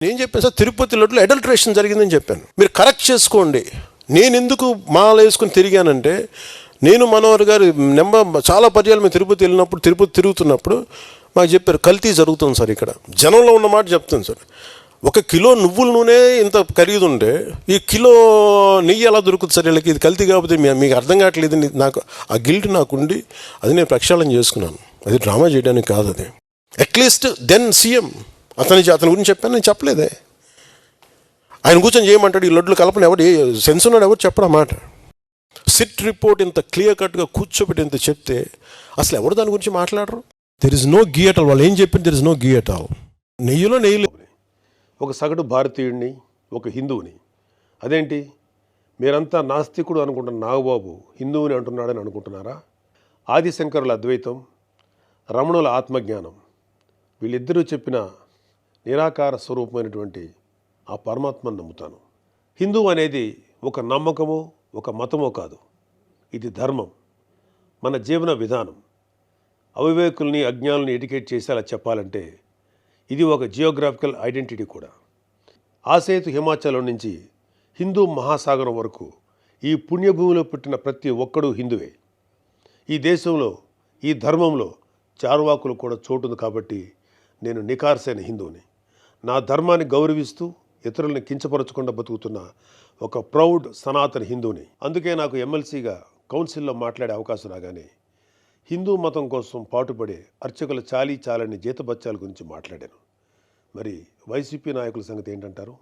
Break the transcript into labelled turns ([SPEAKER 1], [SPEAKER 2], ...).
[SPEAKER 1] నేను చెప్పాను sir, Tirupati లడ్డులో adulteration జరిగిందని చెప్పాను. మీరు కరెక్ట్ చేసుకోండి. నేను ఎందుకు మాల వేసుకుని తిరిగానంటే, నేను మనోహర్ గారు చాలా పర్యాలు మేము తిరుపతి వెళ్ళినప్పుడు, తిరుపతి తిరుగుతున్నప్పుడు మాకు చెప్పారు, కల్తీ జరుగుతుంది సార్ ఇక్కడ. జనంలో ఉన్న మాట చెప్తాను సార్. 1 కిలో నువ్వుల నూనె ఇంత ఖరీదుంటే ఈ కిలో నెయ్యి ఎలా దొరుకుతుంది సార్ వీళ్ళకి? ఇది కల్తీ కాకపోతే మీకు అర్థం కావట్లేదు. నాకు ఆ గిల్ట్ నాకుండి అది నేను ప్రక్షాళన చేసుకున్నాను. అది డ్రామా చేయడానికి కాదు. అది అట్లీస్ట్ దెన్ సీఎం అతని గురించి చెప్పాను, నేను చెప్పలేదే. ఆయన కూర్చొని చేయమంటాడు, ఈ లడ్లు కలపని ఎవరు సెన్స్ ఉన్నాడు, ఎవరు చెప్పడం మాట. సిట్ రిపోర్ట్ ఇంత క్లియర్ కట్గా కూర్చోబెట్టి ఇంత చెప్తే అసలు ఎవరు దాని గురించి మాట్లాడరు. There is no ghee at all. వాళ్ళు ఏం చెప్పింది, there is no ghee at all. నెయ్యిలో నెయ్యి.
[SPEAKER 2] ఒక సగటు భారతీయుడిని, ఒక హిందువుని, అదేంటి మీరంతా నాస్తికుడు అనుకుంటున్న నాగబాబు హిందువుని అంటున్నాడని అనుకుంటున్నారా? ఆదిశంకరుల అద్వైతం, రమణుల ఆత్మజ్ఞానం, వీళ్ళిద్దరూ చెప్పిన నిరాకార స్వరూపమైనటువంటి ఆ పరమాత్మను నమ్ముతాను. హిందువు అనేది ఒక నమ్మకమో ఒక మతమో కాదు, ఇది ధర్మం, మన జీవన విధానం. అవివేకుల్ని అజ్ఞానుల్ని ఎడ్యుకేట్ చేసేలా చెప్పాలంటే ఇది ఒక జియోగ్రాఫికల్ ఐడెంటిటీ కూడా. ఆసేతు హిమాచలం నుంచి హిందూ మహాసాగరం వరకు ఈ పుణ్యభూమిలో పుట్టిన ప్రతి ఒక్కడూ హిందువే. ఈ దేశంలో, ఈ ధర్మంలో చార్వాకులు కూడా చోటుంది. కాబట్టి నేను నికార్సైన హిందువుని. నా ధర్మాన్ని గౌరవిస్తూ ఇతరులను కించపరచకుండా బతుకుతున్న ఒక ప్రౌడ్ సనాతన హిందువుని. అందుకే నాకు ఎమ్మెల్సీగా కౌన్సిల్లో మాట్లాడే అవకాశం రాగానే హిందూ మతం కోసం పాటుపడే అర్చకుల చాలీ చాలని జీతబత్యాల గురించి మాట్లాడాను. మరి వైసీపీ నాయకుల సంగతి ఏంటంటారు?